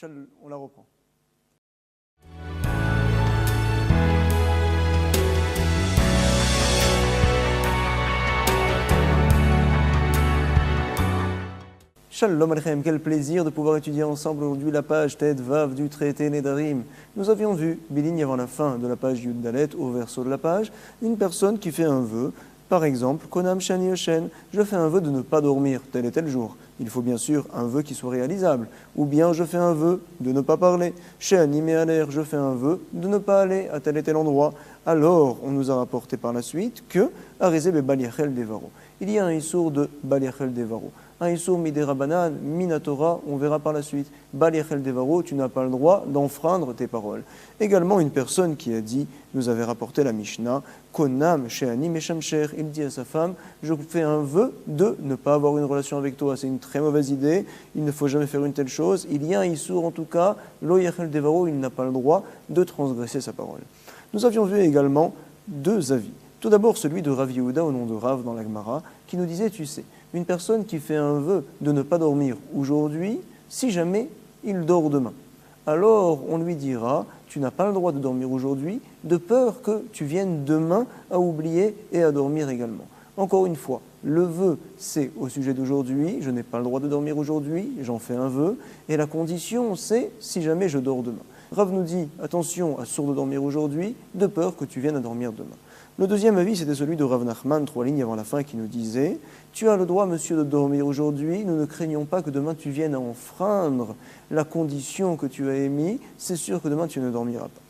On la reprend. Shalom Aleichem, quel plaisir de pouvoir étudier ensemble aujourd'hui la page Ted Vav du traité Nedarim. Nous avions vu, biligne avant la fin de la page Yud Dalet, au verso de la page, une personne qui fait un vœu, par exemple, Konam Shani Yoshen, je fais un vœu de ne pas dormir tel et tel jour. Il faut bien sûr un vœu qui soit réalisable. Ou bien je fais un vœu de ne pas parler. Shani Me'aler, je fais un vœu de ne pas aller à tel et tel endroit. Alors, on nous a rapporté par la suite que Arizé Bal Yachel Devaro. Il y a un issour de Bal Yachel Devaro. Un issour miderabanan, minatora, on verra par la suite. Bal Yachel Devaro, tu n'as pas le droit d'enfreindre tes paroles. Également, une personne qui a dit, nous avait rapporté la Mishnah, Konam Sheani Meshamcher, il dit à sa femme, je fais un vœu de ne pas avoir une relation avec toi. C'est une très mauvaise idée, il ne faut jamais faire une telle chose. Il y a un issour en tout cas, Lo Yachel Devaro, il n'a pas le droit de transgresser sa parole. Nous avions vu également deux avis. Tout d'abord, celui de Rav Yehuda au nom de Rav dans la Gemara, qui nous disait, tu sais, une personne qui fait un vœu de ne pas dormir aujourd'hui, si jamais il dort demain. Alors on lui dira, tu n'as pas le droit de dormir aujourd'hui, de peur que tu viennes demain à oublier et à dormir également. Encore une fois, le vœu, c'est au sujet d'aujourd'hui, je n'ai pas le droit de dormir aujourd'hui, j'en fais un vœu, et la condition, c'est si jamais je dors demain. Rav nous dit, attention à sourd de dormir aujourd'hui, de peur que tu viennes à dormir demain. Le deuxième avis, c'était celui de Rav Nachman, 3 lignes avant la fin, qui nous disait « Tu as le droit, monsieur, de dormir aujourd'hui, nous ne craignons pas que demain tu viennes à enfreindre la condition que tu as émise, c'est sûr que demain tu ne dormiras pas. »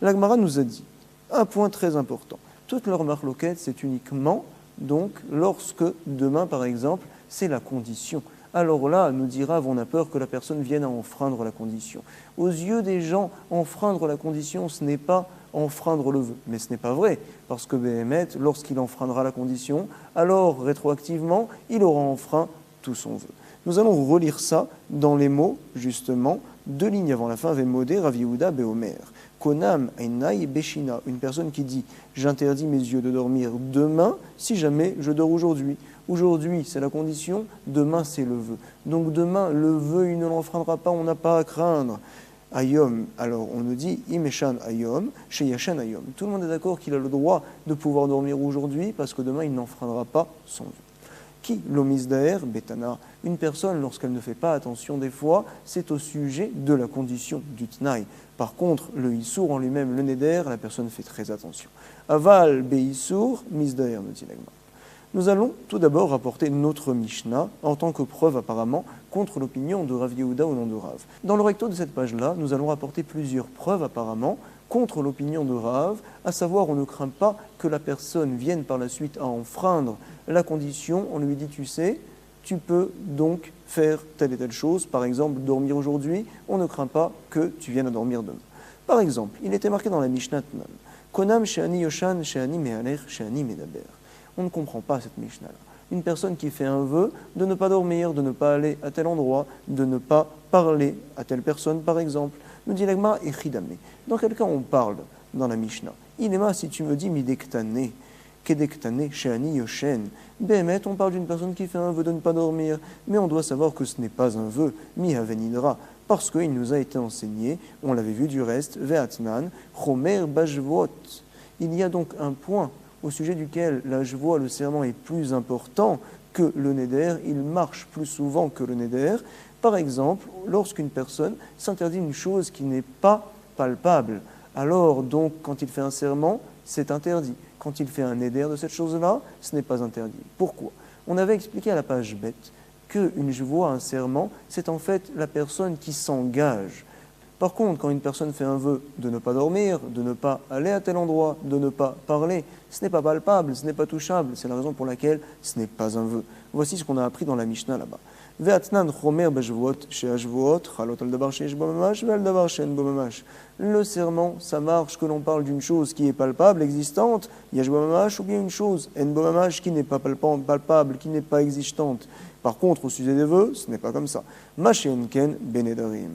La Gemara nous a dit un point très important. Toute leur marloquette, c'est uniquement, donc, lorsque demain, par exemple, c'est la condition. Alors là, nous dit Rav, on a peur que la personne vienne à enfreindre la condition. Aux yeux des gens, enfreindre la condition, ce n'est pas enfreindre le vœu. Mais ce n'est pas vrai, parce que Béhémet, lorsqu'il enfreindra la condition, alors rétroactivement, il aura enfreint tout son vœu. Nous allons relire ça dans les mots, justement, deux lignes avant la fin, Vemodé, Rav Yehuda, Beomer. Konam, Enai, Beshina, une personne qui dit « J'interdis mes yeux de dormir demain si jamais je dors aujourd'hui ». Aujourd'hui, c'est la condition, demain, c'est le vœu. Donc demain, le vœu, il ne l'enfreindra pas, on n'a pas à craindre. Ayom, alors on nous dit Imeshan Ayom, chez Yashan Ayom. Tout le monde est d'accord qu'il a le droit de pouvoir dormir aujourd'hui parce que demain il n'enfreindra pas son vœu. Qui l'omisdaer betana, une personne lorsqu'elle ne fait pas attention des fois, c'est au sujet de la condition du tnaï. Par contre, le issour en lui-même, le neder, la personne fait très attention. Aval beissour, misdaer, nous dit l'agma. Nous allons tout d'abord rapporter notre Mishnah en tant que preuve apparemment contre l'opinion de Rav Yehuda au nom de Rav. Dans le recto de cette page-là, nous allons rapporter plusieurs preuves apparemment contre l'opinion de Rav, à savoir on ne craint pas que la personne vienne par la suite à enfreindre la condition, on lui dit tu sais, tu peux donc faire telle et telle chose, par exemple dormir aujourd'hui, on ne craint pas que tu viennes à dormir demain. Par exemple, il était marqué dans la Mishnah Tnan, Konam she'ani yoshan she'ani me'aler she'ani medaber. On ne comprend pas cette Mishnah-là. Une personne qui fait un vœu de ne pas dormir, de ne pas aller à tel endroit, de ne pas parler à telle personne, par exemple, nous dit l'agma echidame. Dans quel cas on parle dans la Mishnah? Inema, si tu me dis midektane, kedektane, sheani yoshen, behemet, on parle d'une personne qui fait un vœu de ne pas dormir, mais on doit savoir que ce n'est pas un vœu, mi havenidra, parce qu'il nous a été enseigné, on l'avait vu du reste, ve'atnan, chomer bajvot. Il y a donc un point au sujet duquel la jvoa, le serment, est plus important que le neder, il marche plus souvent que le neder. Par exemple, lorsqu'une personne s'interdit une chose qui n'est pas palpable, alors donc quand il fait un serment, c'est interdit. Quand il fait un neder de cette chose-là, ce n'est pas interdit. Pourquoi? On avait expliqué à la page bête qu'une jvoa, un serment, c'est en fait la personne qui s'engage. Par contre, quand une personne fait un vœu de ne pas dormir, de ne pas aller à tel endroit, de ne pas parler, ce n'est pas palpable, ce n'est pas touchable. C'est la raison pour laquelle ce n'est pas un vœu. Voici ce qu'on a appris dans la Mishnah là-bas. Le serment, ça marche que l'on parle d'une chose qui est palpable, existante, ou bien une chose qui n'est pas palpable, qui n'est pas existante. Par contre, au sujet des vœux, ce n'est pas comme ça. Mashenken benedarim.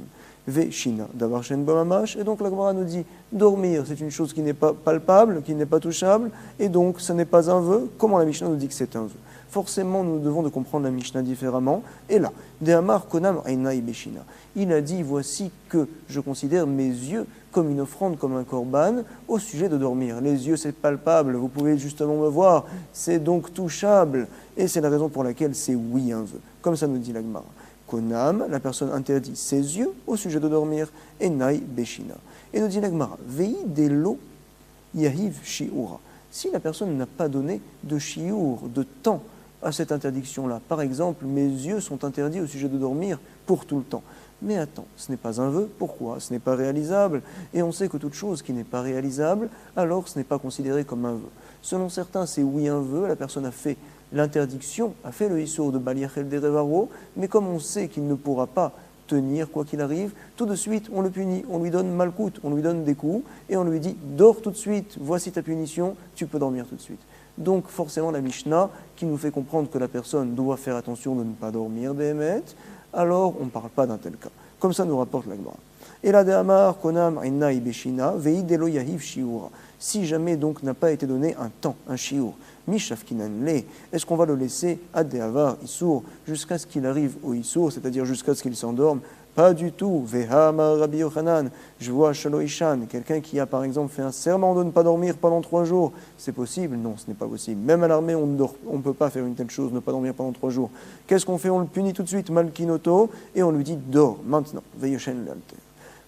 Veshina, davar shen bomamash, et donc la Gemara nous dit dormir, c'est une chose qui n'est pas palpable, qui n'est pas touchable, et donc ce n'est pas un vœu. Comment la Mishnah nous dit que c'est un vœu? forcément nous devons de comprendre la Mishnah différemment. Et là, Dehamar Konam Ainai Beshina, il a dit, voici que je considère mes yeux comme une offrande, comme un korban, au sujet de dormir. Les yeux, c'est palpable, vous pouvez justement me voir, c'est donc touchable. Et c'est la raison pour laquelle c'est oui un vœu. Comme ça nous dit l'Agmara. Konam, la personne interdit ses yeux au sujet de dormir. Enai Beshina. Et nous dit l'Agmara, Vei delo yahiv shiura. Si la personne n'a pas donné de shiur, de temps à cette interdiction-là, par exemple, mes yeux sont interdits au sujet de dormir pour tout le temps. Mais attends, ce n'est pas un vœu, pourquoi? Ce n'est pas réalisable, et on sait que toute chose qui n'est pas réalisable, alors ce n'est pas considéré comme un vœu. Selon certains, c'est oui un vœu, la personne a fait l'interdiction, a fait le issour de Baliachel de Revaro, mais comme on sait qu'il ne pourra pas tenir quoi qu'il arrive, tout de suite on le punit, on lui donne malcoute, on lui donne des coups, et on lui dit dors tout de suite, voici ta punition, tu peux dormir tout de suite. Donc forcément la Mishnah, qui nous fait comprendre que la personne doit faire attention de ne pas dormir, Béhémet, alors on ne parle pas d'un tel cas. Comme ça nous rapporte la Gemara. Et la Dehamar, Konam, Ainai, Beshina, Vei delo yahiv shiura. Si jamais donc n'a pas été donné un temps, un shiur, Mishafkinan le, est-ce qu'on va le laisser à Dehavar, Issour, jusqu'à ce qu'il arrive au Issour, c'est-à-dire jusqu'à ce qu'il s'endorme? Pas du tout. Vehama Rabbi Yochanan, je vois Shaloishan, quelqu'un qui a par exemple fait un serment de ne pas dormir pendant 3 jours. C'est possible? Non, ce n'est pas possible. Même à l'armée, on ne peut pas faire une telle chose, ne pas dormir pendant 3 jours. Qu'est-ce qu'on fait? On le punit tout de suite, Malkinoto, et on lui dit dors maintenant. Veyoshen l'alter.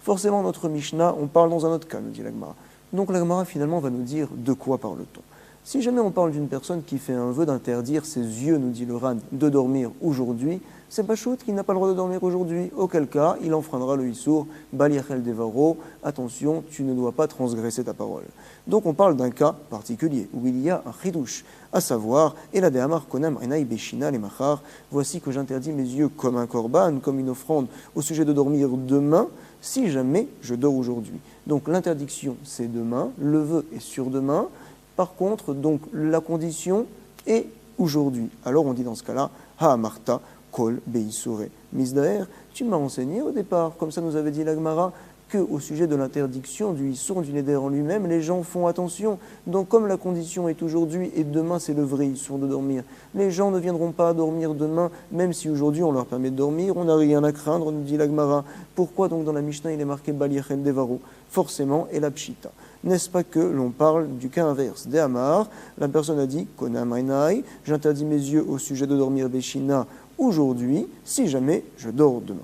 Forcément, notre Mishnah, on parle dans un autre cas, nous dit l'Agmara. Donc l'Agmara finalement va nous dire de quoi parle-t-on. Si jamais on parle d'une personne qui fait un vœu d'interdire ses yeux, nous dit le Ran, de dormir aujourd'hui, c'est pas chouette qu'il n'a pas le droit de dormir aujourd'hui. Auquel cas, il enfreindra le Issour, Baliachel Devaro, attention, tu ne dois pas transgresser ta parole. Donc on parle d'un cas particulier, où il y a un chidouche, à savoir, et la Dehamar Konam Enai Beshina les Machar, voici que j'interdis mes yeux comme un korban, comme une offrande, au sujet de dormir demain, si jamais je dors aujourd'hui. Donc l'interdiction, c'est demain, le vœu est sur demain. Par contre, donc, la condition est aujourd'hui. Alors on dit dans ce cas-là, Ha Marta, Kol Beisure Misdaer. Tu m'as enseigné au départ, comme ça nous avait dit l'Agmara, qu'au sujet de l'interdiction du Issour, du Neder en lui-même, les gens font attention. Donc comme la condition est aujourd'hui et demain c'est le vrai Issour de dormir, les gens ne viendront pas dormir demain, même si aujourd'hui on leur permet de dormir, on n'a rien à craindre, nous dit l'Agmara. Pourquoi donc dans la Mishnah il est marqué Baliachel Devaro? Forcément, et la Pshita. N'est-ce pas que l'on parle du cas inverse? Dehamar, la personne a dit, Konam Ainai, j'interdis mes yeux au sujet de dormir Beshina aujourd'hui, si jamais je dors demain.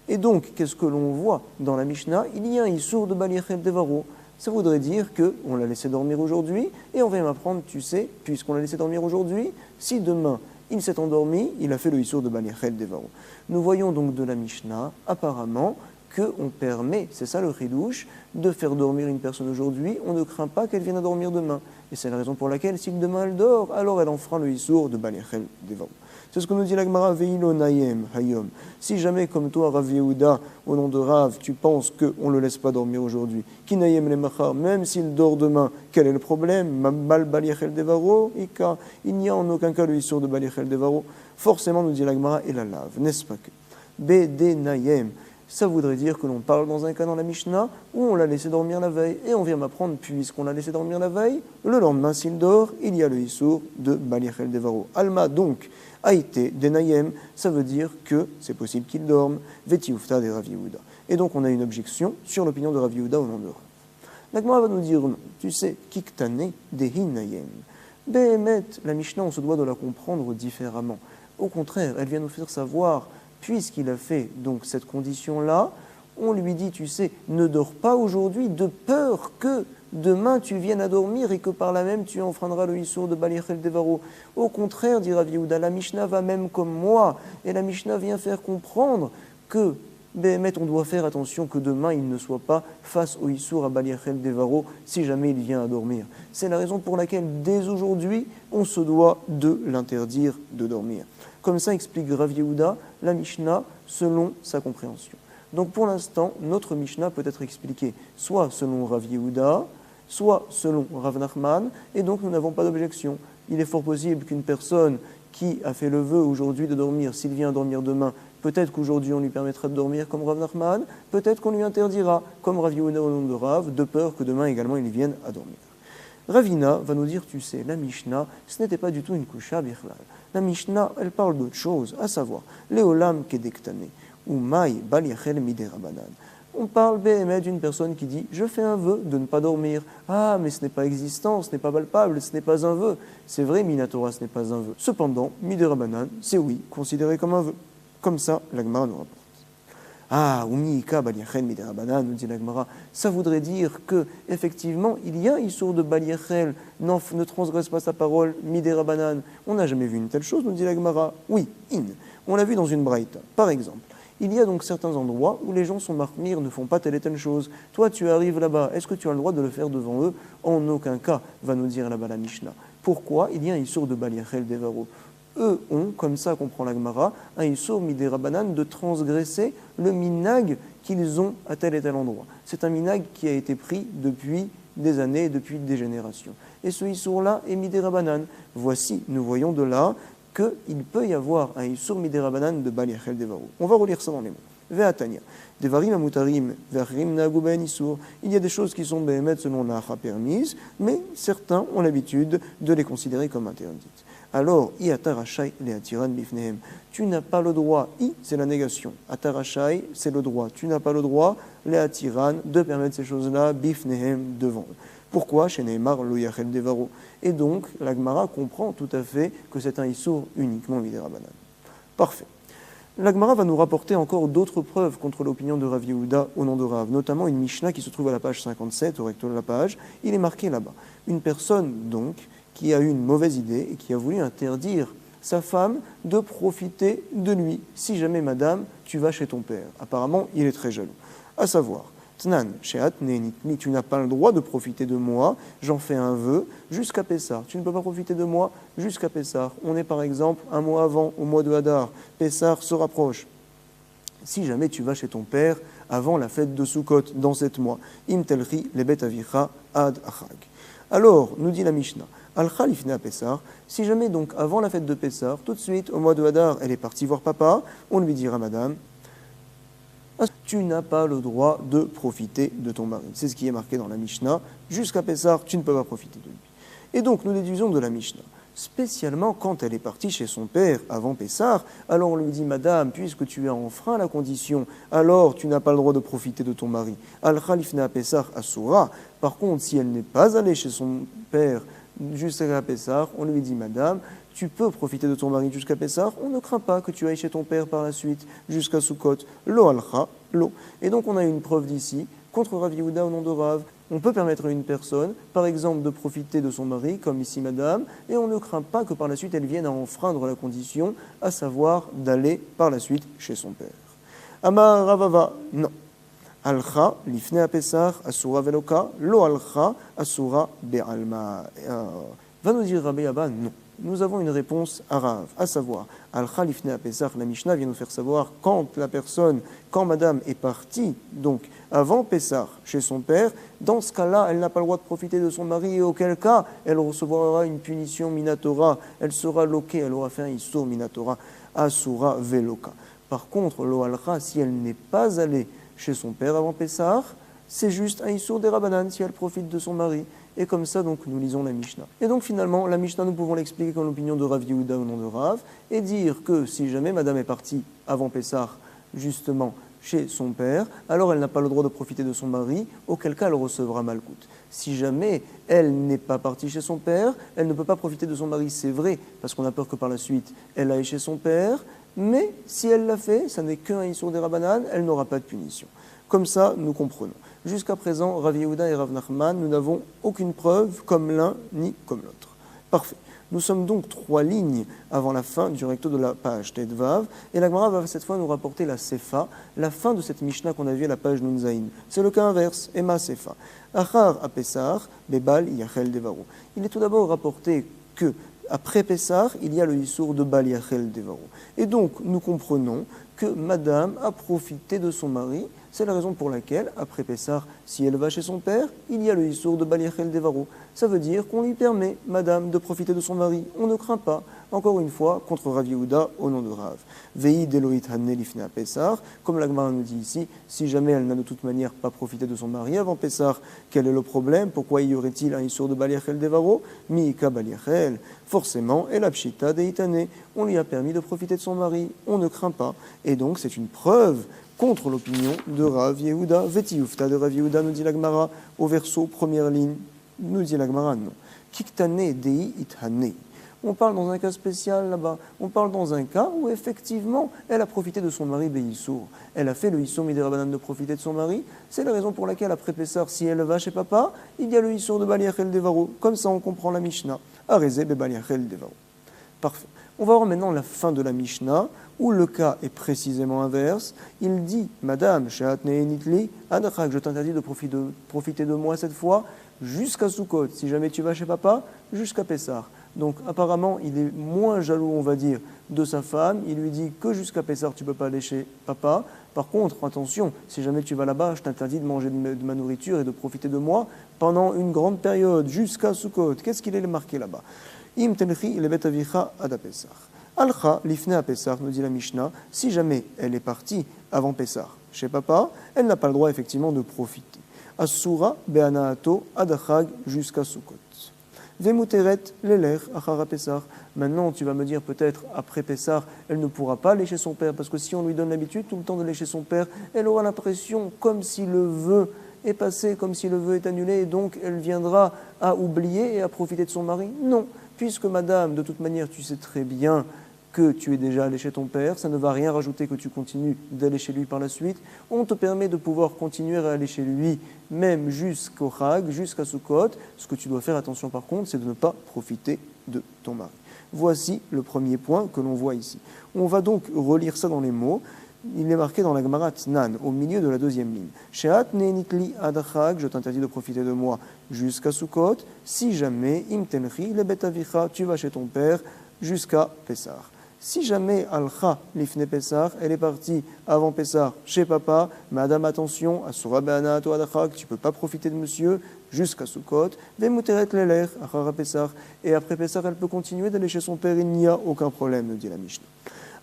Et donc, qu'est-ce que l'on voit dans la Mishnah? Il y a un Issour de Baliachel Devaro. Ça voudrait dire qu'on l'a laissé dormir aujourd'hui, et on vient m'apprendre, tu sais, puisqu'on l'a laissé dormir aujourd'hui, si demain il s'est endormi, il a fait le Issour de Baliachel Devaro. Nous voyons donc de la Mishnah, apparemment, qu'on permet, c'est ça le chidouche, de faire dormir une personne aujourd'hui, on ne craint pas qu'elle vienne à dormir demain. Et c'est la raison pour laquelle, si demain elle dort, alors elle enfreint le Issour de Baliachel Devaro. C'est ce que nous dit la Gemara, Veilo Nayem Hayom. Si jamais, comme toi, Rav Yehuda, au nom de Rav, tu penses qu'on ne le laisse pas dormir aujourd'hui, Ki Nayem le Machar, même s'il dort demain, quel est le problème? Mal Baliachel Devaro, Ika, il n'y a en aucun cas le Issour de Baliachel Devaro. Forcément, nous dit la Gemara, et la lave, n'est-ce pas que Bede Nayem. Ça voudrait dire que l'on parle dans un cas dans la Mishnah où on l'a laissé dormir la veille. Et on vient m'apprendre, puisqu'on l'a laissé dormir la veille, le lendemain, s'il dort, il y a le Issour de Baliachel Devaro. Alma, donc, Aïté, Denayem, ça veut dire que c'est possible qu'il dorme, Vetiufta de Rav Yehuda. Et donc on a une objection sur l'opinion de Rav Yehuda au nom de Rav. La Gemara va nous dire non. Tu sais, Kiktane de Hinayem. Behemet, la Mishnah, on se doit de la comprendre différemment. Au contraire, elle vient nous faire savoir, puisqu'il a fait donc cette condition-là, on lui dit, tu sais, ne dors pas aujourd'hui de peur que demain tu viennes à dormir et que par là même tu enfreindras le Issour de Baliachel Devaro. Au contraire, dit Rav Yehuda, la Mishnah va même comme moi, et la Mishnah vient faire comprendre que, Béhémet, on doit faire attention que demain il ne soit pas face au Issour à Baliachel Devaro si jamais il vient à dormir. C'est la raison pour laquelle, dès aujourd'hui, on se doit de l'interdire de dormir. Comme ça explique Rav Yehuda, la Mishnah, selon sa compréhension. Donc pour l'instant, notre Mishnah peut être expliquée soit selon Rav Yehuda, soit selon Rav Nachman, et donc nous n'avons pas d'objection. Il est fort possible qu'une personne qui a fait le vœu aujourd'hui de dormir, s'il vient à dormir demain, peut-être qu'aujourd'hui on lui permettra de dormir comme Rav Nachman, peut-être qu'on lui interdira, comme Rav Yehuda au nom de Rav, de peur que demain également il vienne à dormir. Ravina va nous dire, tu sais, la Mishnah, ce n'était pas du tout une kusha bichlal. La Mishnah, elle parle d'autre chose, à savoir, Léolam kedektane, ou Maï bal yachel midei rabanan. On parle BME d'une personne qui dit « Je fais un vœu de ne pas dormir ». Ah, mais ce n'est pas existant, ce n'est pas palpable, ce n'est pas un vœu. C'est vrai, Minatora, ce n'est pas un vœu. Cependant, midei rabanan, c'est oui, considéré comme un vœu. Comme ça, la Gemara nous rapporte. Ah, Umiika Baliachel midei rabanan, nous dit la Gemara, ça voudrait dire que effectivement il y a un issour de Baliachel, ne transgresse pas sa parole, midei rabanan. On n'a jamais vu une telle chose, nous dit la Gemara. Oui, on l'a vu dans une braïta. Par exemple, il y a donc certains endroits où les gens sont marmires, ne font pas telle et telle chose. Toi, tu arrives là-bas, est-ce que tu as le droit de le faire devant eux? En aucun cas, va nous dire là-bas la Mishnah. Pourquoi? Il y a un issour de Baliachel Devaro. Eux ont, comme ça comprend la Gemara, un issour midei rabanan de transgresser le minag qu'ils ont à tel et tel endroit. C'est un minag qui a été pris depuis des années, depuis des générations. Et ce issour-là est midei rabanan. Voici, nous voyons de là qu'il peut y avoir un issour midei rabanan de Baliachel Devaro. On va relire ça dans les mots. Ve'atania. Devarim amutarim, ve'achrim na'agu ben issour. Il y a des choses qui sont béhémet selon la hacha permise, mais certains ont l'habitude de les considérer comme interdites. Alors, i atarachai le atiran bifnehem. Tu n'as pas le droit, c'est la négation. Atarachai, c'est le droit. Tu n'as pas le droit, le atiran, de permettre ces choses-là, bifnehem, devant eux. Pourquoi? Chez Neymar, lo yachel devaro. Et donc, la Gemara comprend tout à fait que c'est un issour uniquement midei rabanan. Parfait. La Gemara va nous rapporter encore d'autres preuves contre l'opinion de Rav Yehuda au nom de Rav, notamment une Mishnah qui se trouve à la page 57, au recto de la page. Il est marqué là-bas. Une personne, donc, qui a eu une mauvaise idée et qui a voulu interdire sa femme de profiter de lui, si jamais, madame, tu vas chez ton père. Apparemment, il est très jaloux. À savoir, Tnan, sheat nenitni, tu n'as pas le droit de profiter de moi, j'en fais un vœu, jusqu'à Pessah. Tu ne peux pas profiter de moi jusqu'à Pessah. On est par exemple un mois avant, au mois de Hadar. Pessah se rapproche. Si jamais tu vas chez ton père avant la fête de Sukkot, dans 7 mois, im telchi lebet avicha ad achag. Alors, nous dit la Mishnah, Al-Khal ifne à Pessah, si jamais donc avant la fête de Pessah, tout de suite au mois de Hadar, elle est partie voir papa, on lui dira madame, tu n'as pas le droit de profiter de ton mari. C'est ce qui est marqué dans la Mishnah. Jusqu'à Pessah, tu ne peux pas profiter de lui. Et donc, nous déduisons de la Mishnah, spécialement quand elle est partie chez son père avant Pessah, alors on lui dit, madame, puisque tu as enfreint la condition, alors tu n'as pas le droit de profiter de ton mari. Al-Khalifna Pessah Asura. Par contre, si elle n'est pas allée chez son père jusqu'à Pessah, on lui dit, madame, tu peux profiter de ton mari jusqu'à Pessah, on ne craint pas que tu ailles chez ton père par la suite jusqu'à Sukkot. Lo alcha, lo. Et donc on a une preuve d'ici, contre Rav Yehuda au nom de Rav. On peut permettre à une personne, par exemple, de profiter de son mari, comme ici madame, et on ne craint pas que par la suite elle vienne à enfreindre la condition, à savoir d'aller par la suite chez son père. Amar Ravava, non. Alcha, lifne a Pessah, asura veloka, lo alcha, asura be'alma. Va nous dire Rabbi Abba, non. Nous avons une réponse à Rav, à savoir, Al-Kha lifne à Pessah, la Mishnah vient nous faire savoir quand madame est partie, donc avant Pessah, chez son père, dans ce cas-là, elle n'a pas le droit de profiter de son mari, et auquel cas, elle recevra une punition minatora, elle sera loquée, elle aura fait un issour minatora, asura veloka. Par contre, lo al-Kha, si elle n'est pas allée chez son père avant Pessah, c'est juste un issour des Rabbanan si elle profite de son mari. Et comme ça, donc, nous lisons la Mishnah. Et donc, finalement, la Mishnah, nous pouvons l'expliquer comme l'opinion de Rav Yehuda au nom de Rav, et dire que si jamais madame est partie avant Pessah, justement, chez son père, alors elle n'a pas le droit de profiter de son mari, auquel cas elle recevra Malkout. Si jamais elle n'est pas partie chez son père, elle ne peut pas profiter de son mari, c'est vrai, parce qu'on a peur que par la suite, elle aille chez son père, mais si elle l'a fait, ça n'est qu'un issour des Rabbanan, elle n'aura pas de punition. Comme ça, nous comprenons. Jusqu'à présent, Rav Yehuda et Rav Nachman, nous n'avons aucune preuve comme l'un ni comme l'autre. Parfait. Nous sommes donc 3 lignes avant la fin du recto de la page Tedvav, et la Gemara va cette fois nous rapporter la Sefa, la fin de cette Mishnah qu'on a vue à la page Nunzaïn. C'est le cas inverse, Ema Sefa. Achar a Pessah, Bebal Yachel Devaro. Il est tout d'abord rapporté que après Pessah, il y a le Issour de Bal Yachel Devaro. Et donc, nous comprenons que madame a profité de son mari. C'est la raison pour laquelle, après Pessah, si elle va chez son père, il y a le Issour de Bal Yachel Devaro. Ça veut dire qu'on lui permet, madame, de profiter de son mari. On ne craint pas, encore une fois, contre Rav Yehuda au nom de Rav. Vei deloit hanne lifnei Pessah, comme la Gemara nous dit ici, si jamais elle n'a de toute manière pas profité de son mari avant Pessah, quel est le problème? Pourquoi y aurait-il un issour de baliachel devaro? Miika baliachel. Forcément, et la pshita deitane, on lui a permis de profiter de son mari, on ne craint pas. Et donc, c'est une preuve contre l'opinion de Rav Yehuda. Vetiufta de Rav Yehuda, nous dit la Gemara, au verso, première ligne, nous dit la Gemara, non. Kiktane dei ithane. On parle dans un cas spécial là-bas. On parle dans un cas où effectivement, elle a profité de son mari Beissour. Elle a fait le Issour Midirabanan de profiter de son mari. C'est la raison pour laquelle, après Pessar, si elle va chez papa, il y a le Issour de Baliachel Devaro. Comme ça, on comprend la Mishnah. Arezé be Baliachel Devaro. Parfait. On va voir maintenant la fin de la Mishnah, où le cas est précisément inverse. Il dit, Madame, Shehatne Nitli, Adachak, je t'interdis de profiter de moi cette fois, jusqu'à Sukkot. Si jamais tu vas chez papa, jusqu'à Pessar. Donc apparemment, il est moins jaloux, on va dire, de sa femme. Il lui dit que jusqu'à Pessar, tu ne peux pas aller chez papa. Par contre, attention, si jamais tu vas là-bas, je t'interdis de manger de ma nourriture et de profiter de moi pendant une grande période, jusqu'à Sukkot. Qu'est-ce qu'il est marqué là-bas? Im tenchi lebet avicha ad Pessar. Alcha lifne à Pessar, nous dit la Mishnah, si jamais elle est partie avant Pessar chez papa, elle n'a pas le droit effectivement de profiter. Asura be'anaato adachag jusqu'à Sukkot. Vemuteret leler achara Pessar. Maintenant, tu vas me dire peut-être après Pessar, elle ne pourra pas aller chez son père, parce que si on lui donne l'habitude tout le temps de aller chez son père, elle aura l'impression comme si le vœu est passé, comme si le vœu est annulé, et donc elle viendra à oublier et à profiter de son mari. Non, puisque madame, de toute manière, tu sais très bien que tu es déjà allé chez ton père, ça ne va rien rajouter que tu continues d'aller chez lui par la suite. On te permet de pouvoir continuer à aller chez lui, même jusqu'au Chag, jusqu'à Sukkot. Ce que tu dois faire attention par contre, c'est de ne pas profiter de ton mari. Voici le premier point que l'on voit ici. On va donc relire ça dans les mots. Il est marqué dans la Gemara Tnan, au milieu de la deuxième ligne. Sheat ne'nitli adachag, je t'interdis de profiter de moi jusqu'à Sukkot, si jamais imtenchi le betavicha, tu vas chez ton père jusqu'à Pessar. Si jamais Alcha lifne Pessar, elle est partie avant Pessar chez papa, madame, attention, Asura be'anaato adachag, tu ne peux pas profiter de monsieur jusqu'à Sukkot, vemuteret leler achara Pessar, et après Pessar, elle peut continuer d'aller chez son père, il n'y a aucun problème, nous dit la Mishnah.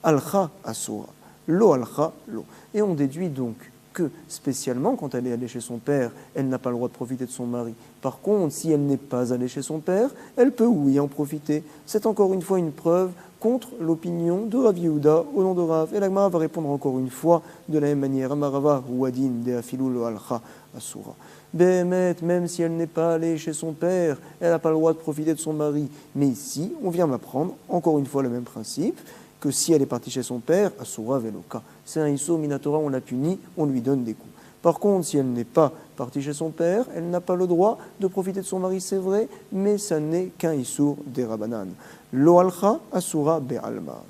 Alcha Asura, lo alcha lo. Et on déduit donc que, spécialement, quand elle est allée chez son père, elle n'a pas le droit de profiter de son mari. Par contre, si elle n'est pas allée chez son père, elle peut, oui, en profiter. C'est encore une fois une preuve contre l'opinion de Rav Yehuda au nom de Rav. Et la Gemara va répondre encore une fois de la même manière. Amarava Wadin de Afilou lo alcha asura. Behemet, même si elle n'est pas allée chez son père, elle n'a pas le droit de profiter de son mari. Mais ici, on vient m'apprendre encore une fois le même principe, que si elle est partie chez son père, asura veloka. C'est un issur minatora, on la punit, on lui donne des coups. Par contre, si elle n'est pas partie chez son père, elle n'a pas le droit de profiter de son mari, c'est vrai, mais ça n'est qu'un issur des rabanan. Lo alcha asura be'alma.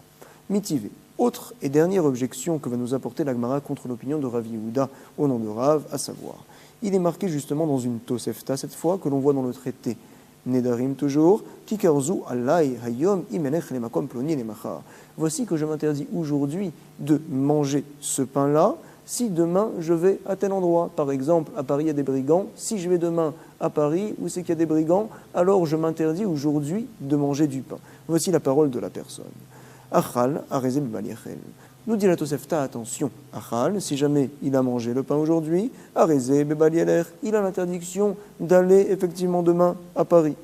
Mitivé. Autre et dernière objection que va nous apporter la Gemara contre l'opinion de Rav Yehuda au nom de Rav, à savoir, il est marqué justement dans une Tosefta cette fois, que l'on voit dans le traité Nedarim toujours, Kikarzu Allai Hayom Imenech Lemakom Ploni Lemachar. Voici que je m'interdis aujourd'hui de manger ce pain-là si demain je vais à tel endroit. Par exemple, à Paris il y a des brigands. Si je vais demain à Paris où c'est qu'il y a des brigands, alors je m'interdis aujourd'hui de manger du pain. Voici la parole de la personne. Achal Arezem Baliachel. Nous dit la Tosefta, attention, Achal, si jamais il a mangé le pain aujourd'hui, Arezé Bebalieler, il a l'interdiction d'aller effectivement demain à Paris.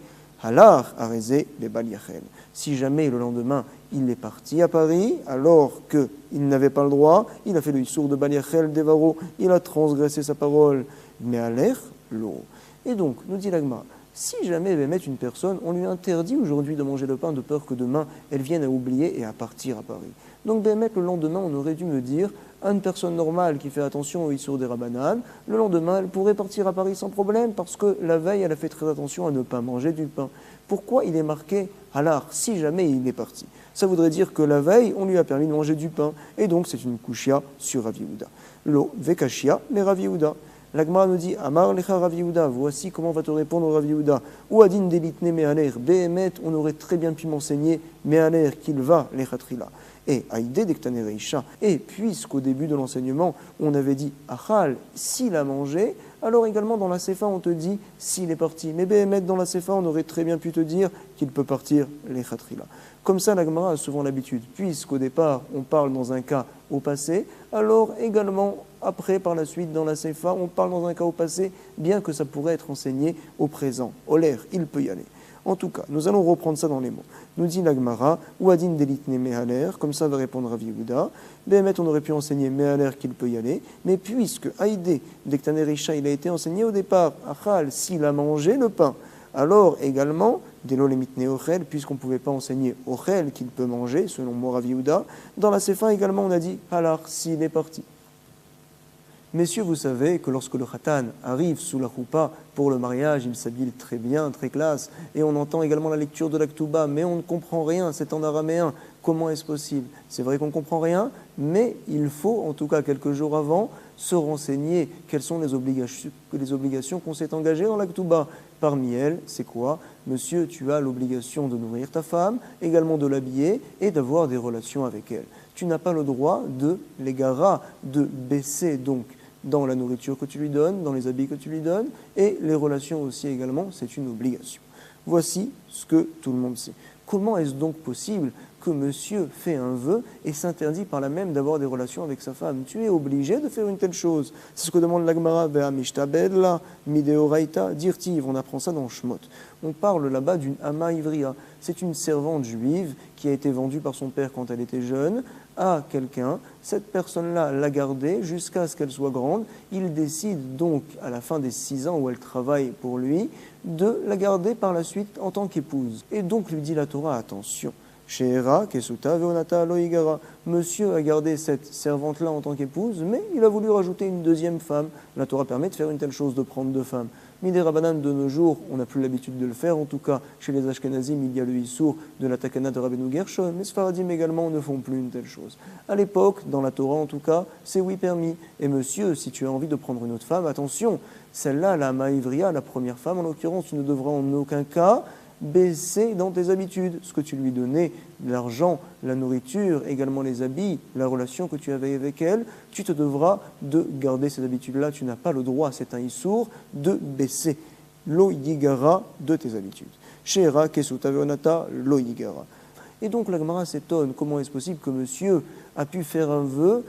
Halar Arezé Bebaliachel. Si jamais le lendemain il est parti à Paris, alors qu'il n'avait pas le droit, il a fait le issour de Baliachel Devaro, il a transgressé sa parole, mais à l'air, l'eau. Et donc, nous dit l'Agma, si jamais une personne, on lui interdit aujourd'hui de manger le pain de peur que demain elle vienne à oublier et à partir à Paris. Donc le lendemain, on aurait dû me dire, à une personne normale qui fait attention au issour des rabanan, le lendemain, elle pourrait partir à Paris sans problème parce que la veille, elle a fait très attention à ne pas manger du pain. Pourquoi il est marqué halar si jamais il est parti? Ça voudrait dire que la veille, on lui a permis de manger du pain. Et donc, c'est une kushia sur Rav Yehuda. Lo vekashia le Rav Yehuda. L'Agmara nous dit Amar lecha Rav Yehuda, voici comment va te répondre Rav Yehuda. Ou adin delitne me'aler, behemet, on aurait très bien pu m'enseigner me'aler qu'il va lechatrila. et Haïdé d'Ektane Reisha. Et puisqu'au début de l'enseignement, on avait dit Achal, s'il a mangé, alors également dans la Sefa, on te dit s'il est parti. Mais Béhémet, dans la Sefa, on aurait très bien pu te dire qu'il peut partir les Khatrila. Comme ça, la Gemara a souvent l'habitude, puisqu'au départ, on parle dans un cas au passé, alors également, après, par la suite, dans la Sefa, on parle dans un cas au passé, bien que ça pourrait être enseigné au présent. Olaire, il peut y aller. En tout cas, nous allons reprendre ça dans les mots. Nous dit la Gemara, Ouadin delitne mehaler, comme ça va répondre Rav Yehuda. Béhémet, on aurait pu enseigner mehaler qu'il peut y aller, mais puisque Haïdé, d'Ektane Reisha, il a été enseigné au départ, Achal, s'il a mangé le pain, alors également, Delo lemitne ochel, puisqu'on ne pouvait pas enseigner ochel qu'il peut manger, selon Rav Yehuda, dans la Sefa également, on a dit halar, s'il est parti. Messieurs, vous savez que lorsque le khatan arrive sous la choupa pour le mariage, il s'habille très bien, très classe, et on entend également la lecture de la Ktuba, mais on ne comprend rien, c'est en araméen. Comment est-ce possible? C'est vrai qu'on ne comprend rien, mais il faut, en tout cas quelques jours avant, se renseigner quelles sont les obligations qu'on s'est engagées dans la Ktuba. Parmi elles, c'est quoi? Monsieur, tu as l'obligation de nourrir ta femme, également de l'habiller et d'avoir des relations avec elle. Tu n'as pas le droit de l'égara, de baisser donc dans la nourriture que tu lui donnes, dans les habits que tu lui donnes, et les relations aussi également, c'est une obligation. Voici ce que tout le monde sait. Comment est-ce donc possible que monsieur fait un vœu et s'interdit par là même d'avoir des relations avec sa femme? Tu es obligé de faire une telle chose. C'est ce que demande l'Agmara, Ve'a mishtabedla, mideoraita, dirtiv, on apprend ça dans Shmot. On parle là-bas d'une Ama Ivria. C'est une servante juive qui a été vendue par son père quand elle était jeune à quelqu'un. Cette personne-là l'a gardée jusqu'à ce qu'elle soit grande. Il décide donc, à la fin des 6 ans où elle travaille pour lui, de la garder par la suite en tant qu'épouse. Et donc lui dit la Torah, attention, Sheera, Kesuta, Veonata, Loigara. Monsieur a gardé cette servante-là en tant qu'épouse, mais il a voulu rajouter une deuxième femme. La Torah permet de faire une telle chose, de prendre 2 femmes. Midé Rabbanan, de nos jours, on n'a plus l'habitude de le faire. En tout cas, chez les Ashkenazim, il y a le Issour de la Takana de Rabbeinu Gershon. Mais Sfaradim également ne font plus une telle chose. À l'époque, dans la Torah en tout cas, c'est oui permis. Et monsieur, si tu as envie de prendre une autre femme, attention, celle-là, la Maïvria, la première femme en l'occurrence, tu ne devras en aucun cas baisser dans tes habitudes, ce que tu lui donnais, l'argent, la nourriture, également les habits, la relation que tu avais avec elle, tu te devras de garder ces habitudes-là. Tu n'as pas le droit, c'est un issour, de baisser lo yigara de tes habitudes. Sheera kesuta veonata lo yigara. Et donc la Gemara s'étonne, comment est-ce possible que monsieur a pu faire un vœu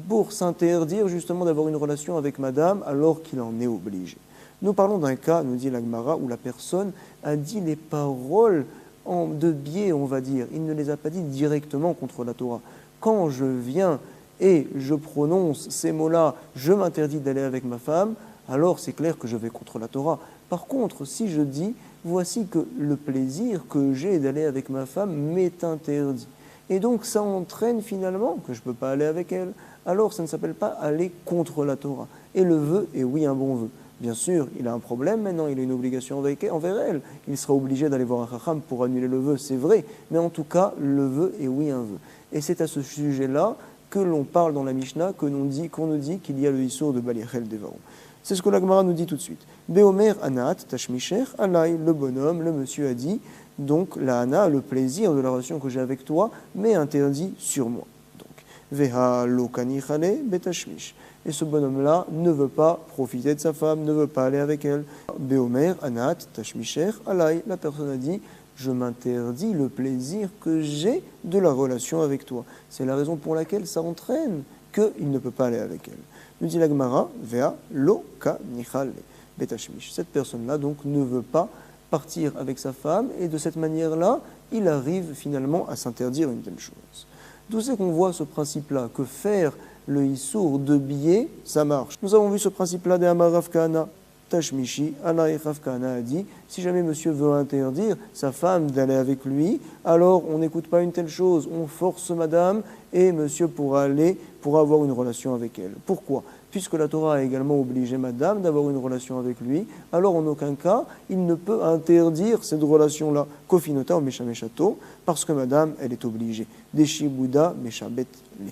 pour s'interdire justement d'avoir une relation avec madame alors qu'il en est obligé? Nous parlons d'un cas, nous dit la Gemara, où la personne a dit les paroles de biais, on va dire. Il ne les a pas dites directement contre la Torah. Quand je viens et je prononce ces mots-là, je m'interdis d'aller avec ma femme, alors c'est clair que je vais contre la Torah. Par contre, si je dis, voici que le plaisir que j'ai d'aller avec ma femme m'est interdit. Et donc ça entraîne finalement que je ne peux pas aller avec elle. Alors ça ne s'appelle pas aller contre la Torah. Et le vœu est oui un bon vœu. Bien sûr, il a un problème maintenant, il a une obligation envers elle. Il sera obligé d'aller voir un chacham pour annuler le vœu, c'est vrai. Mais en tout cas, le vœu est oui un vœu. Et c'est à ce sujet-là que l'on parle dans la Mishnah, qu'on nous dit qu'il y a le issour de Baliachel Devaron. C'est ce que la Gemara nous dit tout de suite. Beomer Anat Tashmisher Alay, le bonhomme, le monsieur a dit, donc la Hana, le plaisir de la relation que j'ai avec toi, m'est interdit sur moi. Donc, Veha Lokani Chale Betashmish. Et ce bonhomme-là ne veut pas profiter de sa femme, ne veut pas aller avec elle. Beomer, Anat, Tashmisher, Alay, la personne a dit, je m'interdis le plaisir que j'ai de la relation avec toi. C'est la raison pour laquelle ça entraîne qu'il ne peut pas aller avec elle. Nous dit la Gemara, Vea lo ka nichale betashmish. Cette personne-là donc ne veut pas partir avec sa femme et de cette manière-là, il arrive finalement à s'interdire une telle chose. D'où c'est qu'on voit ce principe-là, que faire le issour de biais, ça marche. Nous avons vu ce principe-là des Amar Rav Kahana. Tashmishi, Allah Rav Kahana a dit, si jamais monsieur veut interdire sa femme d'aller avec lui, alors on n'écoute pas une telle chose, on force madame et monsieur pourra avoir une relation avec elle. Pourquoi? Puisque la Torah a également obligé madame d'avoir une relation avec lui, alors en aucun cas, il ne peut interdire cette relation-là, kofinota ou meshameshato, parce que madame, elle est obligée. Deshi Bouddha, meshabet le.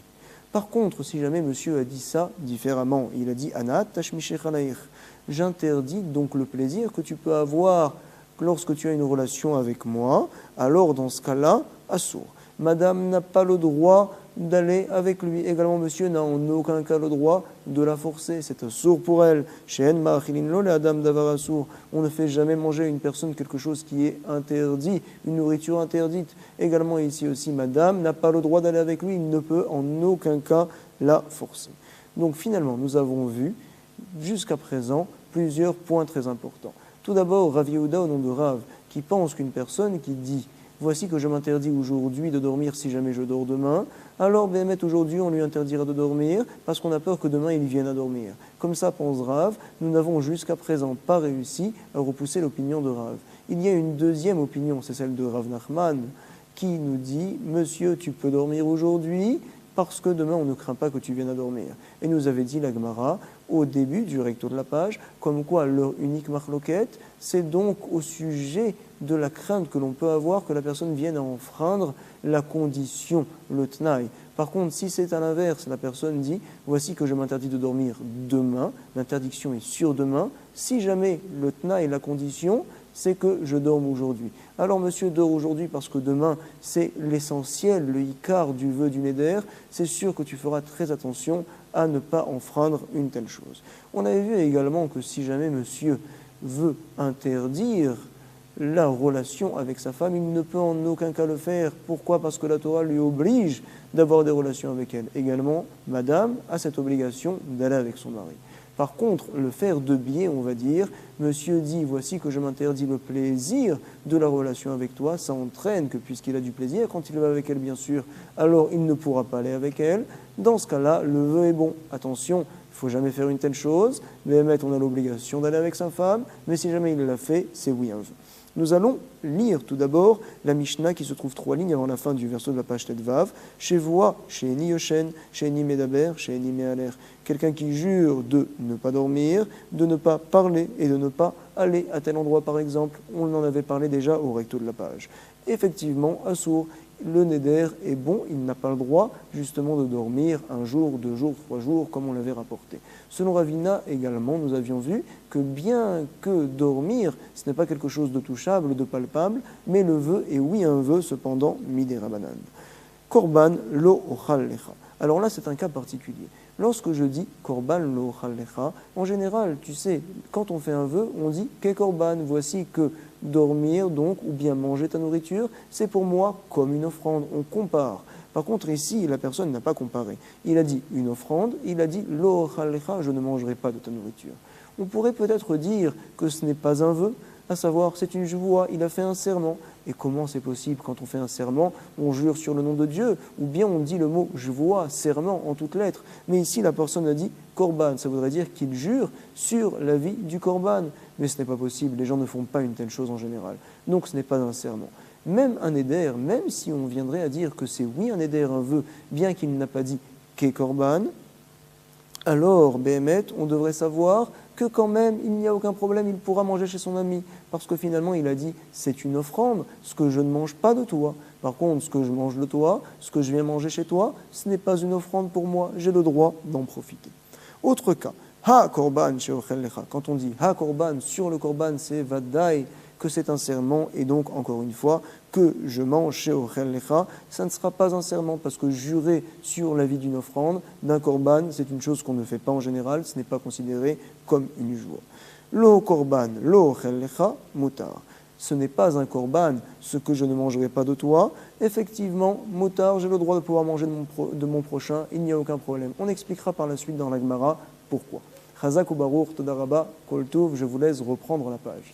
Par contre, si jamais monsieur a dit ça différemment, il a dit Anat tashmishi chalaïr, j'interdis donc le plaisir que tu peux avoir lorsque tu as une relation avec moi, alors dans ce cas-là, assour. Madame n'a pas le droit d'aller avec lui. Également, monsieur n'a en aucun cas le droit de la forcer. C'est un sourd pour elle. Chez Enma Achilin le Adam Davar Assour. On ne fait jamais manger à une personne quelque chose qui est interdit, une nourriture interdite. Également, ici aussi, madame n'a pas le droit d'aller avec lui. Il ne peut en aucun cas la forcer. Donc, finalement, nous avons vu, jusqu'à présent, plusieurs points très importants. Tout d'abord, Rav Yehuda, au nom de Rav, qui pense qu'une personne qui dit « Voici que je m'interdis aujourd'hui de dormir si jamais je dors demain », alors Béhémet, aujourd'hui, on lui interdira de dormir parce qu'on a peur que demain il vienne à dormir. Comme ça, pense Rav, nous n'avons jusqu'à présent pas réussi à repousser l'opinion de Rav. Il y a une deuxième opinion, c'est celle de Rav Nachman, qui nous dit « Monsieur, tu peux dormir aujourd'hui ?» parce que demain, on ne craint pas que tu viennes à dormir. Et nous avait dit la Gemara, au début du recto de la page, comme quoi leur unique marloquette, c'est donc au sujet de la crainte que l'on peut avoir que la personne vienne à enfreindre la condition, le tnaï. Par contre, si c'est à l'inverse, la personne dit « Voici que je m'interdis de dormir demain », l'interdiction est sur demain, si jamais le tnaï, la condition, c'est que je dorme aujourd'hui. Alors monsieur dort aujourd'hui parce que demain c'est l'essentiel, le ikar du vœu du neder, c'est sûr que tu feras très attention à ne pas enfreindre une telle chose. On avait vu également que si jamais monsieur veut interdire la relation avec sa femme, il ne peut en aucun cas le faire. Pourquoi ? Parce que la Torah lui oblige d'avoir des relations avec elle. Également, madame a cette obligation d'aller avec son mari. Par contre, le faire de biais, on va dire, monsieur dit, voici que je m'interdis le plaisir de la relation avec toi, ça entraîne que puisqu'il a du plaisir, quand il va avec elle, bien sûr, alors il ne pourra pas aller avec elle. Dans ce cas-là, le vœu est bon. Attention, il ne faut jamais faire une telle chose. Béhémet, on a l'obligation d'aller avec sa femme, mais si jamais il l'a fait, c'est oui un vœu. Nous allons lire tout d'abord la Mishnah qui se trouve 3 lignes avant la fin du verset de la page Tet Vav. Chez Voix, chez Eni Yoshen, chez Eni Medaber, chez Eni Mealer. Quelqu'un qui jure de ne pas dormir, de ne pas parler et de ne pas aller à tel endroit par exemple. On en avait parlé déjà au recto de la page. Effectivement, Assour, le neder est bon, il n'a pas le droit justement de dormir 1 jour, 2 jours, 3 jours, comme on l'avait rapporté. Selon Ravina également, nous avions vu que bien que dormir, ce n'est pas quelque chose de touchable, de palpable, mais le vœu est oui un vœu, cependant, midé rabanan. Korban lo ochal lecha. Alors là, c'est un cas particulier. Lorsque je dis korban lo ochal lecha, en général, tu sais, quand on fait un vœu, on dit ke korban, voici que dormir donc ou bien manger ta nourriture, c'est pour moi comme une offrande, on compare. Par contre ici, la personne n'a pas comparé. Il a dit une offrande, il a dit lo ochal lecha, je ne mangerai pas de ta nourriture. On pourrait peut-être dire que ce n'est pas un vœu, à savoir c'est une joua, il a fait un serment. Et comment c'est possible quand on fait un serment, on jure sur le nom de Dieu, ou bien on dit le mot joua, serment en toutes lettres. Mais ici la personne a dit korban, ça voudrait dire qu'il jure sur la vie du korban. Mais ce n'est pas possible, les gens ne font pas une telle chose en général. Donc ce n'est pas un serment. Même un éder, même si on viendrait à dire que c'est oui un éder, un vœu, bien qu'il n'a pas dit qu'est korban, alors, Béhémet, on devrait savoir que quand même, il n'y a aucun problème, il pourra manger chez son ami. Parce que finalement, il a dit, c'est une offrande, ce que je ne mange pas de toi. Par contre, ce que je mange de toi, ce que je viens manger chez toi, ce n'est pas une offrande pour moi, j'ai le droit d'en profiter. Autre cas, ha korban sheochel lecha. Quand on dit ha korban, sur le korban, c'est vadaï, que c'est un serment, et donc, encore une fois, que je mange chez Ochel Lecha, ça ne sera pas un serment, parce que jurer sur la vie d'une offrande, d'un korban, c'est une chose qu'on ne fait pas en général, ce n'est pas considéré comme une joie. Lo korban, lo Ochel Lecha, mutar. Ce n'est pas un korban, ce que je ne mangerai pas de toi. Effectivement, mutar, j'ai le droit de pouvoir manger de mon prochain, il n'y a aucun problème. On expliquera par la suite dans la Gemara pourquoi. Chazak ou Baruch, Todaraba, Kol Tov, je vous laisse reprendre la page.